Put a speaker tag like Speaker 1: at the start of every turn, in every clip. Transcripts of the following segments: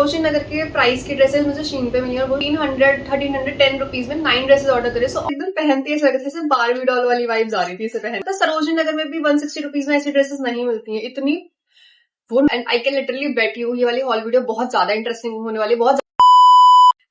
Speaker 1: सरोजनी नगर के प्राइस की ड्रेसेस मुझे शीन पे मिली और वो 1310 रुपीज में 9 ड्रेसेस ऑर्डर करे। सो एकदम पहनती है जैसे बारबी डॉल वाली वाइब्स आ रही थी इसे पहन। तो सरोजनी नगर में भी 160 रुपीज में ऐसी ड्रेसेस नहीं मिलती है इतनी वो। And I can literally bet you ये वाली हॉल वीडियो बहुत ज्यादा इंटरेस्टिंग होने वाली, बहुत।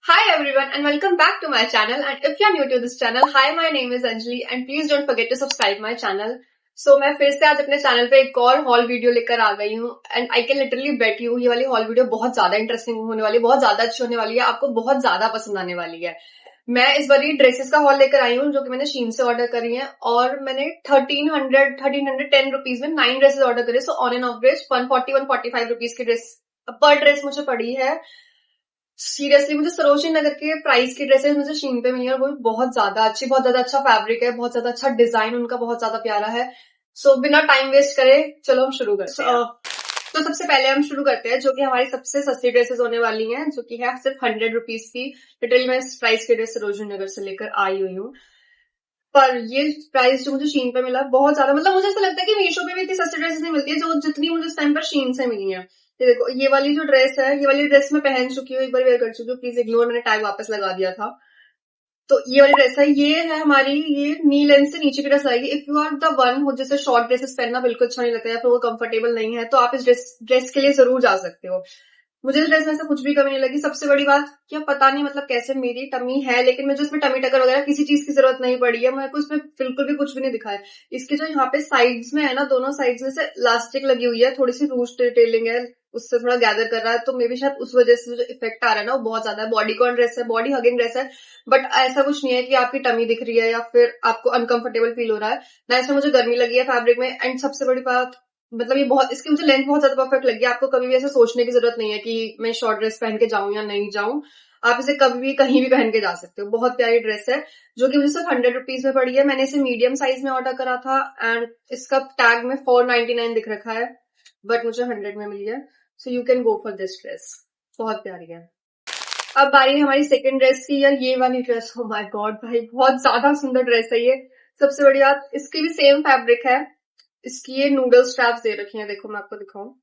Speaker 1: Hi everyone and welcome back to my channel, and if you are new to this channel, hi, my name is Anjali and please don't forget to subscribe my channel. So मैं फिर से आज अपने channel पे एक और hall video लेकर आ गई हूँ and I can literally bet you ये वाली हॉल वीडियो बहुत ज्यादा इंटरेस्टिंग होने वाली है, बहुत ज्यादा अच्छी होने वाली है, आपको बहुत ज्यादा पसंद आने वाली है। मैं इस बार ड्रेसेस का हॉल लेकर आई हूँ जो कि मैंने शीन से ऑर्डर करी है और मैंने 1310 रुपीज में 9 ड्रेसेस ऑर्डर करे। So on end of 145 rupees की ड्रेस पर ड्रेस मुझे पड़ी है। सीरियसली मुझे सरोजनी नगर के प्राइस की ड्रेसेस मुझे शीन पे मिली और वो बहुत ज्यादा अच्छी, बहुत ज्यादा अच्छा फैब्रिक है, बहुत ज्यादा अच्छा डिजाइन उनका बहुत ज्यादा प्यारा है। सो बिना टाइम वेस्ट करे चलो हम शुरू करते हैं। तो सबसे पहले हम शुरू करते हैं जो कि हमारी सबसे सस्ती ड्रेसेस होने वाली हैं, जो कि है सिर्फ 100 रुपीज की। लिटरली मैं इस प्राइस की ड्रेस सरोजनी नगर से लेकर आई हुई हूँ, पर ये प्राइस जो मुझे शीन पे मिला बहुत ज्यादा, मतलब मुझे ऐसा लगता है कि मीशो पे भी इतनी सस्ती ड्रेसेस नहीं मिलती है जो जितनी मुझे इस टाइम पर शीन से मिली है। ये देखो, ये वाली जो ड्रेस है, ये वाली ड्रेस मैं पहन चुकी हूँ, एक बार वेयर कर चुकी हूँ, प्लीज इग्नोर, मैंने टैग वापस लगा दिया था। तो ये वाली ड्रेस है, ये है हमारी, ये नी लेंथ से नीचे की ड्रेस आएगी। If you are the one हो जैसे शॉर्ट ड्रेसेस पहनना बिल्कुल अच्छा नहीं लगता है, फिर वो कंफर्टेबल नहीं है, तो आप इस ड्रेस के लिए जरूर जा सकते हो। मुझे इस ड्रेस में से कुछ भी कमी नहीं लगी। सबसे बड़ी बात क्या पता नहीं मतलब कैसे मेरी टमी है, लेकिन मुझे इसमें टमी टकर वगैरह किसी चीज की जरूरत नहीं पड़ी है। मेरे को इसमें बिल्कुल भी कुछ भी नहीं दिखा है। इसके जो यहाँ पे साइड्स में है ना, दोनों साइड्स में से इलास्टिक लगी हुई है, थोड़ी सी रूस्ट डिटेलिंग है, उससे थोड़ा गैदर कर रहा है, तो मे बी शायद उस वजह से जो इफेक्ट आ रहा है ना वो बहुत ज्यादा है। बॉडी कॉन ड्रेस है, बॉडी हगिंग ड्रेस है, बट ऐसा कुछ नहीं है कि आपकी टमी दिख रही है या फिर आपको अनकंफर्टेबल फील हो रहा है ना। इसमें मुझे गर्मी लगी है फैब्रिक में। एंड सबसे बड़ी बात मतलब ये बहुत, इसकी मुझे लेंथ बहुत ज्यादा परफेक्ट लगी है। आपको कभी भी ऐसे सोचने की जरूरत नहीं है कि मैं शॉर्ट ड्रेस पहन के जाऊं या नहीं जाऊं, आप इसे कभी भी कहीं भी पहन के जा सकते हो। बहुत प्यारी ड्रेस है जो कि मुझे सिर्फ 100 रुपीज में पड़ी है। मैंने इसे मीडियम साइज में ऑर्डर करा था एंड इसका टैग में 499 दिख रखा है, बट मुझे 100 में मिली है। So you can go for this dress, बहुत प्यारी है। अब बारी है हमारी सेकंड ड्रेस की। यार ये वाली ड्रेस, ओ माय गॉड भाई, बहुत ज्यादा सुंदर ड्रेस है ये। सबसे बड़ी बात, इसकी भी सेम फैब्रिक है, इसकी ये नूडल स्ट्रैप्स दे रखी हैं, देखो मैं आपको दिखाऊं,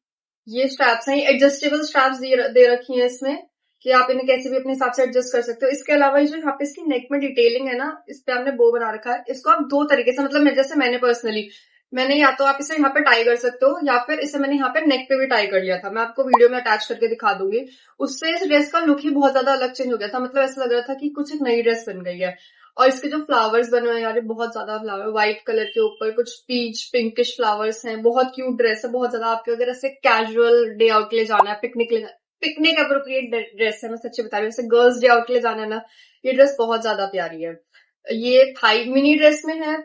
Speaker 1: ये स्ट्रैप्स हैं, एडजस्टेबल स्ट्रैप्स दे रखी हैं इसमें कि आप इन्हें कैसे भी अपने हिसाब से एडजस्ट कर सकते हो। इसके अलावा जो यहाँ पे इसकी नेक में डिटेलिंग है ना, इस पे आपने बो बना रखा है। इसको आप दो तरीके से, मतलब जैसे मैंने पर्सनली, मैंने या तो आप इसे यहाँ पे टाई कर सकते हो या फिर इसे मैंने यहाँ पे नेक पे भी टाई कर लिया था। मैं आपको वीडियो में अटैच करके दिखा दूंगी। उससे इस ड्रेस का लुक ही बहुत ज्यादा अलग चेंज हो गया था, मतलब ऐसा लग रहा था कि कुछ एक नई ड्रेस बन गई है। और इसके जो फ्लावर्स बने हुए हैं यार, बहुत ज्यादा फ्लावर, व्हाइट कलर के ऊपर कुछ पीच पिंकिश फ्लावर्स हैं, बहुत क्यूट ड्रेस है, बहुत ज्यादा। आपके अगर ऐसे कैजुअल डे आउट के लिए जाना है, पिकनिक अप्रोप्रिएट ड्रेस है, मैं सच्ची बता रही हूँ। जैसे गर्ल्स डे आउट के लिए जाना है ना, ये ड्रेस बहुत ज्यादा प्यारी है। ये थाई मिनी ड्रेस में है,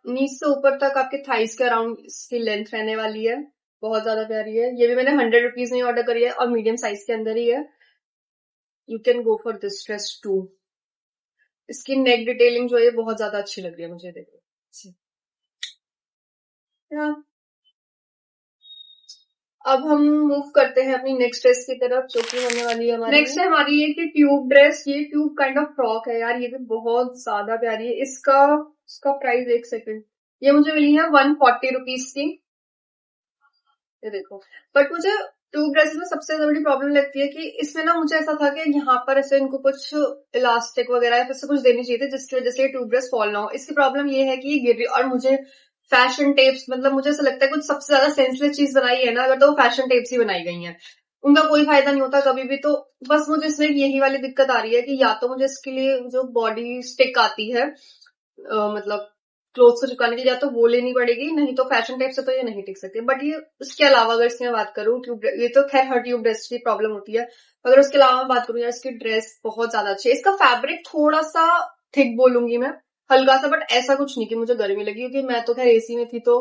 Speaker 1: नीच से ऊपर तक आपके थाइस के अराउंड इसकी लेंथ रहने वाली है, बहुत ज्यादा प्यारी है। ये भी मैंने 100 रुपीज में ऑर्डर करी है और मीडियम साइज के अंदर ही है। You can go for this dress too. इसकी नेक डिटेलिंग जो है बहुत ज्यादा अच्छी लग रही है मुझे, देखो। अब हम मूव करते हैं अपनी नेक्स्ट ड्रेस की तरफ, जो कि होने वाली है हमारी नेक्स्ट है हमारी ये कि ट्यूब ड्रेस। ये ट्यूब काइंड ऑफ फ्रॉक है यार, ये भी बहुत ज्यादा प्यारी है। इसका प्राइस, एक सेकंड, ये मुझे मिली है 140 रुपीज की, ये देखो। बट मुझे ट्यूब ड्रेसेस में सबसे बड़ी प्रॉब्लम लगती है कि इसमें ना मुझे ऐसा था कि यहाँ पर ऐसे इनको कुछ इलास्टिक वगैरह या फिर कुछ देनी चाहिए थी जिसकी वजह से ट्यूब ड्रेस फॉल ना हो। इसकी प्रॉब्लम ये है कि ये गिर रही, और मुझे फैशन टेप्स, मतलब मुझे ऐसा लगता है कुछ सबसे ज्यादा सेंसलेस चीज बनाई है ना अगर, तो वो फैशन टेप्स ही बनाई गई हैं, उनका कोई फायदा नहीं होता कभी भी। तो बस मुझे इसमें यही वाली दिक्कत आ रही है कि या तो मुझे इसके लिए जो बॉडी स्टिक आती है, मतलब क्लोथ को चिपकाने के लिए, या तो वो लेनी पड़ेगी, नहीं तो फैशन टेप से तो ये नहीं टिक सकती। बट ये उसके अलावा अगर इसकी मैं बात करूँ, ये तो खैर हर ट्यूब ड्रेस की प्रॉब्लम होती है, अगर उसके अलावा मैं बात करूँ यार, इसकी ड्रेस बहुत ज्यादा अच्छी है। इसका फैब्रिक थोड़ा सा थिक बोलूंगी मैं, हल्का सा, बट ऐसा कुछ नहीं कि मुझे गर्मी लगी, क्योंकि मैं तो खैर एसी में थी तो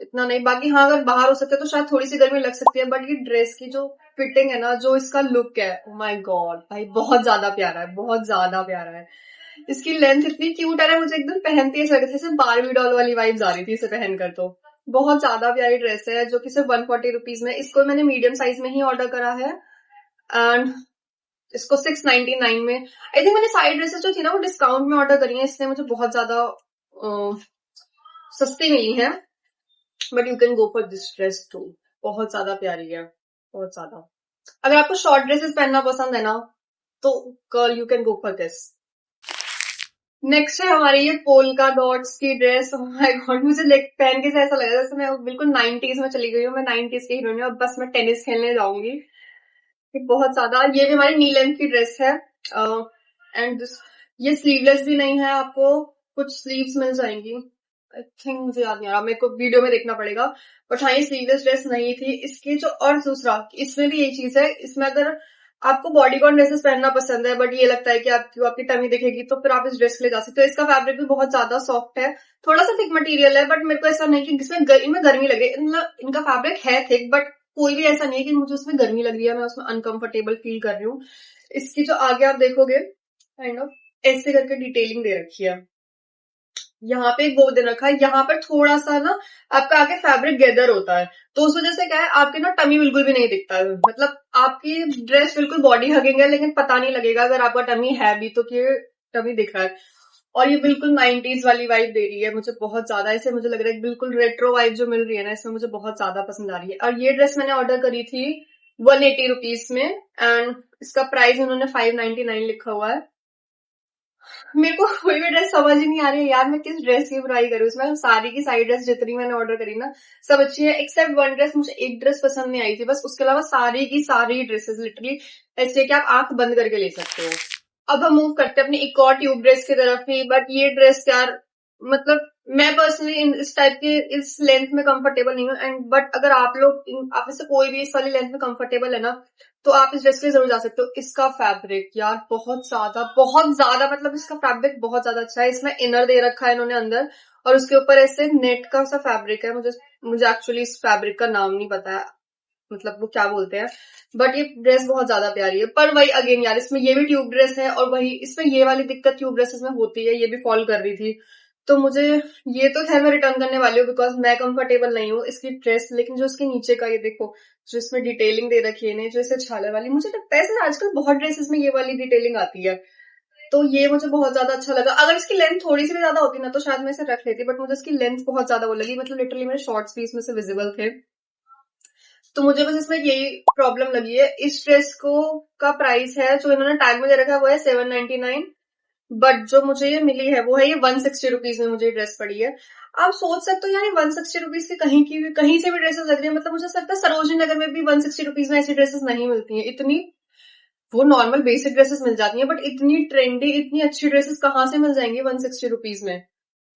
Speaker 1: इतना नहीं। बाकी हाँ, अगर बाहर हो सकते तो शायद थोड़ी सी गर्मी लग सकती है, बट ये ड्रेस की जो फिटिंग है ना, जो इसका लुक है, ओ माय गॉड भाई, बहुत ज्यादा प्यारा है, बहुत ज्यादा प्यारा है। इसकी लेंथ इतनी क्यूट है ना, मुझे एकदम पहनती है जैसे बारबी डॉल वाली वाइब्स आ रही थी इसे पहनकर। तो बहुत ज्यादा प्यारी ड्रेस है जो कि सिर्फ 140 रुपीज में। इसको मैंने मीडियम साइज में ही ऑर्डर करा है एंड इसको 699 में, आई थिंक मैंने साइड ड्रेसेस जो थी ना वो डिस्काउंट में ऑर्डर करी है, इसलिए मुझे बहुत ज्यादा सस्ती मिली है। But you can go for this dress too, बहुत ज्यादा प्यारी है, बहुत ज्यादा। अगर आपको शॉर्ट ड्रेसेस पहनना पसंद है ना, तो girl you can go for this. Next है हमारी ये पोल्का डॉट्स की ड्रेस। माय गॉड, मुझे पहन के ऐसा लग रहा है जैसे मैं बिल्कुल 90s में चली गई हूँ। मैं 90s की हीरोइन हूँ, अब बस मैं टेनिस खेलने जाऊंगी। ये बहुत ज्यादा, ये भी हमारी नी लेंथ की ड्रेस है। एंड ये स्लीवलेस भी नहीं है, आपको कुछ स्लीव्स मिल जाएंगी। आई थिंक, मुझे याद नहीं आ रहा, मेरे को वीडियो में देखना पड़ेगा। बट हाँ, ये स्लीवलेस ड्रेस नहीं थी इसकी जो। और दूसरा, इसमें भी यही चीज है, इसमें अगर आपको बॉडीकॉन ड्रेसेस पहनना पसंद है बट ये लगता है कि आपकी टमी दिखेगी, तो फिर आप इस ड्रेस के लिए जा सकते हो। इसका फैब्रिक भी बहुत ज्यादा सॉफ्ट है, थोड़ा सा थिक मटेरियल है, बट मेरे को ऐसा नहीं कि इसमें गर्मी लगे। इनका फैब्रिक है थिक, बट कोई भी ऐसा नहीं है कि मुझे उसमें गर्मी लग रही है, मैं उसमें अनकंफर्टेबल फील कर रही हूँ। इसकी जो आगे आप देखोगे, काइंड ऑफ ऐसे करके डिटेलिंग दे रखी है। यहाँ पे एक वो दे रखा है, यहाँ पर थोड़ा सा ना आपका आगे फैब्रिक गैदर होता है, तो उस वजह से क्या है, आपके ना टमी बिल्कुल भी नहीं दिखता है। मतलब आपकी ड्रेस बिल्कुल बॉडी हगिंग है, लेकिन पता नहीं लगेगा अगर आपका टमी है भी तो कि टमी दिख रहा है। और ये बिल्कुल 90s वाली वाइब दे रही है मुझे बहुत ज्यादा। ऐसे मुझे लग रहा है बिल्कुल रेट्रो वाइब जो मिल रही है ना, इसमें मुझे बहुत ज्यादा पसंद आ रही है। और ये ड्रेस मैंने ऑर्डर करी थी 180 रुपीज में, एंड इसका प्राइस उन्होंने 599 लिखा हुआ है। मेरे को कोई भी ड्रेस समझ ही नहीं आ रही है यार, मैं किस ड्रेस की बुराई करूँ इसमें। सारी की सारी ड्रेस जितनी मैंने ऑर्डर करी ना, सब अच्छी है, एक्सेप्ट वन ड्रेस, मुझे एक ड्रेस पसंद नहीं आई थी बस। उसके अलावा सारी की सारी ड्रेसेस लिटरली ऐसी है कि आप आंख बंद करके ले सकते हो। अब हम मूव करते हैं अपनी एक और ट्यूब ड्रेस की तरफ ही। बट ये ड्रेस यार, मतलब मैं पर्सनली इस टाइप के इस लेंथ में कंफर्टेबल नहीं हूँ। एंड बट अगर आप में से कोई भी इस वाली लेंथ में कंफर्टेबल है ना, तो आप इस ड्रेस के लिए जरूर जा सकते हो। इसका फैब्रिक यार बहुत ज्यादा मतलब इसका फैब्रिक बहुत ज्यादा अच्छा है। इसमें इनर दे रखा है इन्होंने अंदर, और उसके ऊपर ऐसे नेट का सा फैब्रिक है। मुझे एक्चुअली इस फैब्रिक का नाम नहीं पता है, मतलब वो क्या बोलते हैं। बट ये ड्रेस बहुत ज्यादा प्यारी है। पर वही अगेन यार, इसमें ये भी ट्यूब ड्रेस है, और वही इसमें ये वाली दिक्कत ट्यूब ड्रेसेस में होती है, ये भी फॉल कर रही थी। तो मुझे ये तो खैर मैं रिटर्न करने वाली हूँ, बिकॉज मैं कंफर्टेबल नहीं हूँ इसकी ड्रेस। लेकिन जो इसके नीचे का ये देखो, जो इसमें डिटेलिंग दे रखी है ना, जो इसे छाले वाली, मुझे लगता है ऐसे आजकल बहुत ड्रेसेस में ये वाली डिटेलिंग आती है, तो ये मुझे बहुत ज्यादा अच्छा लगा। अगर इसकी लेंथ थोड़ी सी भी ज्यादा होती ना, तो शायद मैं इसे रख लेती, बट मुझे इसकी लेंथ बहुत ज्यादा वो लगी। मतलब लिटरली मेरे शॉर्ट्स भी इसमें से विजिबल थे, तो मुझे बस इसमें यही प्रॉब्लम लगी है। इस ड्रेस को का प्राइस है जो इन्होंने टैग में दे रखा है वो है 799, बट जो मुझे ये मिली है वो है ये 160 रुपीज में मुझे ड्रेस पड़ी है। आप सोच सकते हो यार, 160 रुपीज की कहीं से भी ड्रेसेस लग रही है। मतलब मुझे ऐसा लगता है सरोजनी नगर में भी 160 रुपीज में ऐसी ड्रेसेस नहीं मिलती हैं। इतनी वो नॉर्मल बेसिक ड्रेसेस मिल जाती हैं, बट इतनी ट्रेंडी इतनी अच्छी ड्रेसेस कहाँ से मिल जाएंगी 160 रुपीज में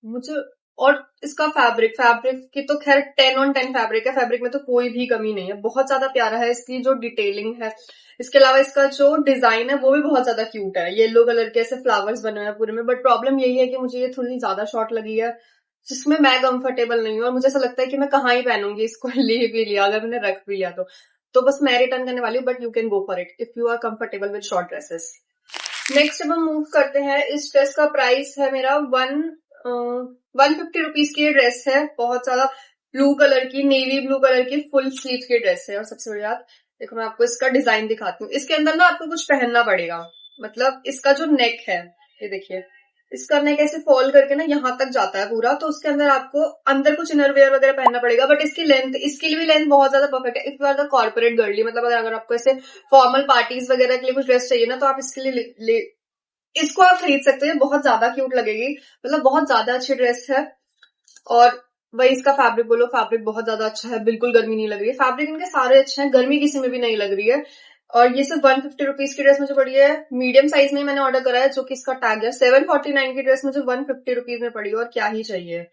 Speaker 1: मुझे। और इसका फैब्रिक की तो खैर 10/10 फैब्रिक है, फैब्रिक में तो कोई भी कमी नहीं है, बहुत ज्यादा प्यारा है। इसकी जो डिटेलिंग है, इसके अलावा इसका जो डिजाइन है वो भी बहुत ज्यादा क्यूट है। येलो कलर के ऐसे फ्लावर्स बने हुए हैं पूरे में। बट प्रॉब्लम यही है कि मुझे ये थोड़ी ज्यादा शॉर्ट लगी है, जिसमें मैं कंफर्टेबल नहीं हूँ, और मुझे ऐसा लगता है कि मैं कहाँ ही पहनूंगी इसको। ले भी लिया, अगर मैंने रख भी लिया तो बस मैं रिटर्न करने वाली हूँ। But you can go for it if you are comfortable with short dresses. Next अब हम मूव करते हैं, इस ड्रेस का प्राइस है मेरा 150 रुपीज की ड्रेस है। बहुत ज्यादा ब्लू कलर की, नेवी ब्लू कलर की फुल स्लीव की ड्रेस है। और सबसे बड़ी बात देखो, मैं आपको इसका डिजाइन दिखाती हूँ। इसके अंदर ना आपको कुछ पहनना पड़ेगा, मतलब इसका जो नेक है, ये देखिए, इसका नेक ऐसे फॉल करके ना यहाँ तक जाता है पूरा, तो उसके अंदर आपको अंदर कुछ इनरवेयर वगैरह पहनना पड़ेगा। बट इसकी लिए भी लेंथ बहुत ज्यादा परफेक्ट है। If you are the corporate girly, मतलब अगर आपको ऐसे फॉर्मल पार्टीज वगैरह के लिए कुछ ड्रेस चाहिए ना, तो आप इसके लिए इसको आप खरीद सकते हैं। बहुत ज्यादा क्यूट लगेगी, मतलब बहुत ज्यादा अच्छी ड्रेस है। और वही इसका फैब्रिक बोलो, फैब्रिक बहुत ज्यादा अच्छा है, बिल्कुल गर्मी नहीं लग रही है। फैब्रिक इनके सारे अच्छे हैं, गर्मी किसी में भी नहीं लग रही है। और ये सिर्फ 150 रुपीज की ड्रेस मुझे पड़ी है। मीडियम साइज में मैंने ऑर्डर करा है, जो कि इसका टैग है। 749 की ड्रेस मुझे 150 रुपीज में पड़ी, और क्या ही चाहिए।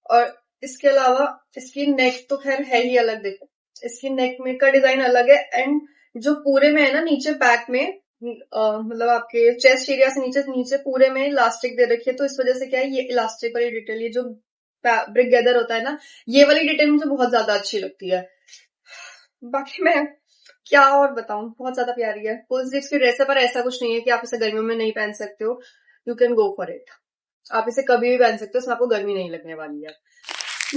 Speaker 1: और इसके अलावा इसकी नेक तो खैर है ही अलग, देखो इसकी नेक में का डिजाइन अलग है। एंड जो पूरे में है ना, नीचे बैक में मतलब आपके चेस्ट एरिया से नीचे नीचे पूरे में इलास्टिक दे रखी है, तो इस वजह से क्या है, ये इलास्टिक वाली डिटेल, ये जो फैब्रिक गैदर होता है ना, ये वाली डिटेल मुझे बहुत ज्यादा अच्छी लगती है। बाकी मैं क्या और बताऊं, बहुत ज्यादा प्यारी है। फुल स्लीव्स की ड्रेस है, पर ऐसा कुछ नहीं है कि आप इसे गर्मियों में नहीं पहन सकते हो। You can go for it, आप इसे कभी भी पहन सकते हो, इसमें आपको गर्मी नहीं लगने वाली है।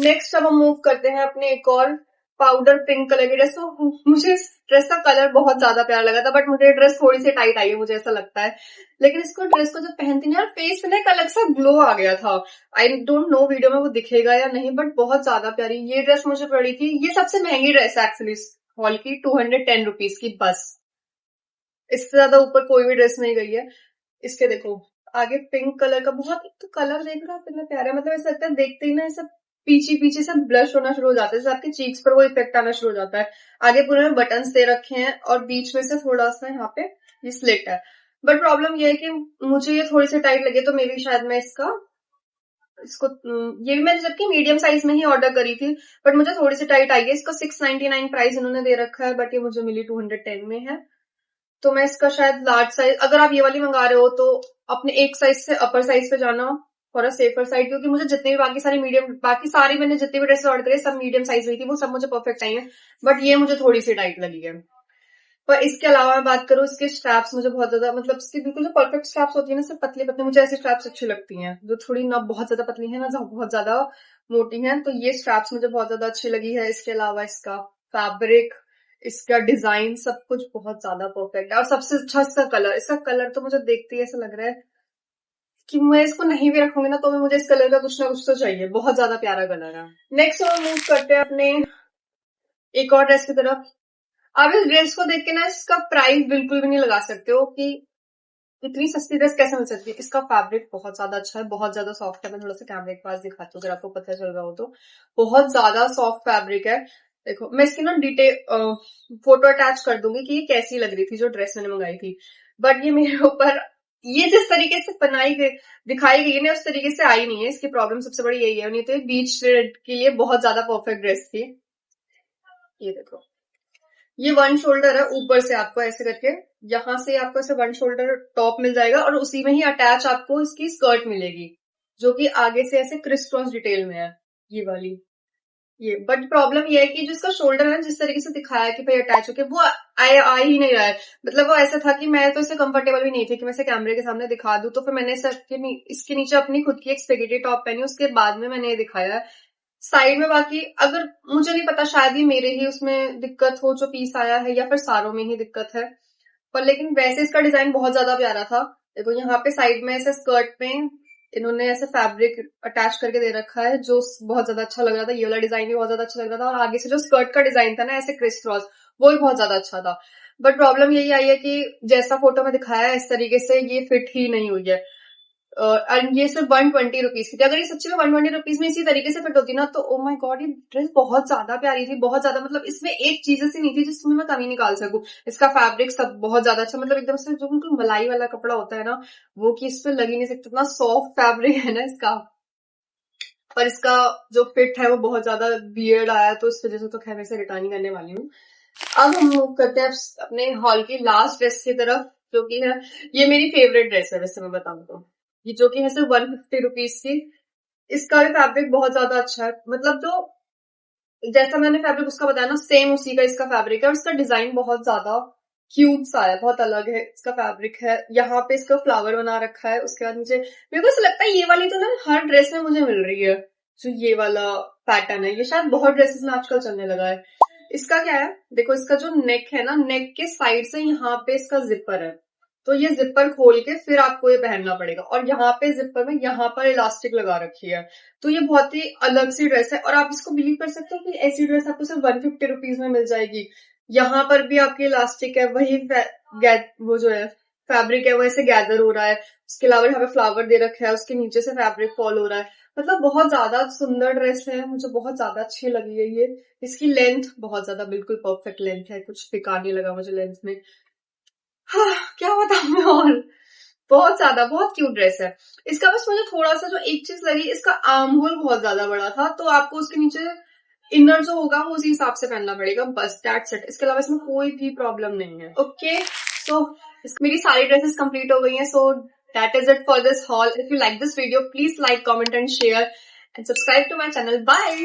Speaker 1: नेक्स्ट अब हम मूव करते हैं अपने एक और पाउडर पिंक कलर की ड्रेस। तो मुझे इस ड्रेस का कलर बहुत ज्यादा प्यारा लगा था, बट मुझे ड्रेस थोड़ी सी टाइट आई है, मुझे ऐसा लगता है। लेकिन इसको ड्रेस को जब पहनती ना, फेस पे ना एक अलग सा ग्लो आ गया था। आई डोंट नो वीडियो में वो दिखेगा या नहीं, बट बहुत ज्यादा प्यारी ये ड्रेस मुझे पड़ी थी। ये सबसे महंगी ड्रेस है एक्चुअली हॉल की 210 रुपीज की बस। इससे ज्यादा ऊपर कोई भी ड्रेस नहीं गई है। इसके देखो आगे पिंक कलर का, बहुत एक तो कलर देख रहा कितना प्यारा है, मतलब ऐसा लगता है देखते ही ना ऐसा पीछे पीछे से ब्लश होना शुरू हो जाता है, जैसे आपके चीक्स पर वो इफेक्ट आना शुरू हो जाता है। आगे पूरे में बटन्स दे रखे हैं और बीच में से थोड़ा सा यहाँ पे ये स्लिट है। बट प्रॉब्लम ये है कि मुझे ये थोड़ी सी टाइट लगी, तो मे बी शायद मैं इसको ये भी मैंने जबकि मीडियम साइज में ही ऑर्डर करी थी, बट मुझे थोड़ी सी टाइट आई है। इसको 699 प्राइस इन्होंने दे रखा है, बट ये मुझे मिली 210 में है। तो मैं इसका शायद लार्ज साइज, अगर आप ये वाली मंगा रहे हो तो अपने एक साइज से अपर साइज पे जाना फॉर अ सेफर साइड, क्योंकि मुझे जितने भी बाकी सारी मैंने जितनी भी ड्रेसेस ऑर्डर करी सब मीडियम साइज हुई थी, वो सब मुझे परफेक्ट आई है, बट ये मुझे थोड़ी सी टाइट लगी है। पर इसके अलावा मैं बात करूँ, इसके स्ट्रैप्स मुझे बहुत ज्यादा, मतलब इसकी बिल्कुल जो परफेक्ट स्ट्रैप्स होती है ना, सिर्फ पतले पतले, मुझे ऐसी स्ट्रैप्स अच्छी लगती हैं जो थोड़ी ना बहुत ज्यादा पतली है ना बहुत ज्यादा मोटी है, तो ये स्ट्रैप्स मुझे बहुत ज्यादा अच्छी लगी है। इसके अलावा इसका फैब्रिक, इसका डिजाइन, सब कुछ बहुत ज्यादा परफेक्ट है। और सबसे अच्छा इसका कलर तो मुझे देखते ही ऐसा लग रहा है कि मैं इसको नहीं भी रखूंगी ना तो मुझे इस कलर का कुछ ना कुछ तो चाहिए, बहुत ज्यादा प्यारा कलर है। नेक्स्ट हम मूव करते हैं अपने एक और ड्रेस की तरफ। आप इस ड्रेस को देख के ना इसका प्राइस बिल्कुल भी नहीं लगा सकते हो कि इतनी सस्ती ड्रेस कैसे मिल सकती है। इसका फैब्रिक बहुत ज्यादा अच्छा है, बहुत ज्यादा सॉफ्ट है। मैं थोड़ा सा कैमरे के पास दिखाती हूँ अगर आपको पता चल रहा हो तो, बहुत ज्यादा सॉफ्ट फैब्रिक है। देखो मैं इसकी ना डिटेल फोटो अटैच कर दूंगी कि ये कैसी लग रही थी जो ड्रेस मैंने मंगाई थी, बट ये मेरे ऊपर ये जिस तरीके से बनाई गई दिखाई गई है उस तरीके से आई नहीं है। इसकी प्रॉब्लम सबसे बड़ी यही है, नहीं तो बीच रेड के लिए बहुत ज्यादा परफेक्ट ड्रेस थी। ये देखो ये वन शोल्डर है, ऊपर से आपको ऐसे करके यहां से आपको ऐसे वन शोल्डर टॉप मिल जाएगा और उसी में ही अटैच आपको इसकी स्कर्ट मिलेगी जो कि आगे से ऐसे क्रिस क्रॉस डिटेल में है ये वाली। ये बट प्रॉब्लम ये है कि जो इसका शोल्डर है जिस तरीके से दिखाया है कि भाई अटैच होके वो आ ही नहीं रहा है। मतलब वो ऐसा था कि मैं तो इसे कंफर्टेबल भी नहीं थी कि मैं इसे कैमरे के सामने दिखा दूं, तो फिर मैंने इसके नीचे अपनी खुद की एक स्पेगेटी टॉप पहनी, उसके बाद में मैंने ये दिखाया है साइड में। बाकी अगर मुझे नहीं पता शायद ही मेरे ही उसमें दिक्कत हो जो पीस आया है या फिर सारों में ही दिक्कत है, पर लेकिन वैसे इसका डिजाइन बहुत ज्यादा प्यारा था। देखो यहाँ पे साइड में ऐसे स्कर्ट में इन्होंने ऐसे फैब्रिक अटैच करके दे रखा है जो बहुत ज्यादा अच्छा लग रहा था। ये वाला डिजाइन भी बहुत ज्यादा अच्छा लग रहा था और आगे से जो स्कर्ट का डिजाइन था ना ऐसे क्रिस क्रॉस, वो भी बहुत ज्यादा अच्छा था। बट प्रॉब्लम यही आई है कि जैसा फोटो में दिखाया है इस तरीके से ये फिट ही नहीं हुई है। एंड ये सिर्फ 120 रुपीज की थी। अगर ये सच्ची में 120 रुपीज में इसी तरीके से फिट होती ना तो ओ माय गॉड, ये ड्रेस बहुत ज्यादा प्यारी थी, बहुत ज्यादा। मतलब इसमें एक चीज ऐसी नहीं थी जिसमें मैं कमी निकाल सकूं। इसका फैब्रिक सब बहुत ज्यादा अच्छा, मतलब एकदम से जो बिल्कुल मलाई वाला कपड़ा होता है ना वो कि इस पे लग ही नहीं सकता, इतना सॉफ्ट फैब्रिक है ना इसका। पर इसका जो फिट है वो बहुत ज्यादा वियर्ड आया, तो इस वजह से तो खैर मैं इसे रिटर्न ही करने वाली हूँ। अब हम मूव करते हैं अपने हॉल की लास्ट ड्रेस की तरफ, जो कि है ये मेरी फेवरेट ड्रेस है वैसे मैं बताऊं तो, ये जो कि है सिर्फ 150 रुपीज की। इसका भी फैब्रिक बहुत ज्यादा अच्छा है, मतलब जो जैसा मैंने फैब्रिक उसका बताया ना सेम उसी का इसका फैब्रिक है। और इसका डिजाइन बहुत ज्यादा क्यूट सा है, बहुत अलग है इसका फैब्रिक है। यहाँ पे इसका फ्लावर बना रखा है, उसके बाद मुझे मेरे को ऐसा लगता है ये वाली तो ना हर ड्रेस में मुझे मिल रही है जो ये वाला पैटर्न है, ये शायद बहुत ड्रेसेस में आजकल चलने लगा है। इसका क्या है, देखो इसका जो नेक है ना, नेक के साइड से यहाँ पे इसका जिपर है, तो ये जिपर खोल के फिर आपको ये पहनना पड़ेगा। और यहाँ पे जिपर में यहाँ पर इलास्टिक लगा रखी है, तो ये बहुत ही अलग सी ड्रेस है। और आप इसको बिलीव कर सकते हो कि ऐसी ड्रेस आपको सिर्फ 150 रुपीज में मिल जाएगी। यहाँ पर भी आपकी इलास्टिक है, वही वो जो है फैब्रिक है वो ऐसे गैदर हो रहा है। उसके अलावा यहाँ पे फ्लावर दे रखा है, उसके नीचे से फैब्रिक फॉल हो रहा है। मतलब बहुत ज्यादा सुंदर ड्रेस है, मुझे बहुत ज्यादा अच्छी लगी है ये। इसकी लेंथ बहुत ज्यादा बिल्कुल परफेक्ट लेंथ है, कुछ फिका नहीं लगा मुझे लेंथ में। हाँ क्या बताऊं मैं, और बहुत ज्यादा बहुत क्यूट ड्रेस है। इसका बस मुझे थोड़ा सा जो एक चीज लगी, इसका आर्म होल बहुत ज्यादा बड़ा था, तो आपको उसके नीचे इनर जो होगा वो उसी हिसाब से पहनना पड़ेगा, बस दैट्स इट। इसके अलावा इसमें कोई भी प्रॉब्लम नहीं है। ओके सो मेरी सारी ड्रेसेस कंप्लीट हो गई हैं। So that is it for this haul. If you like this video please like, comment and share and subscribe to my channel. Bye.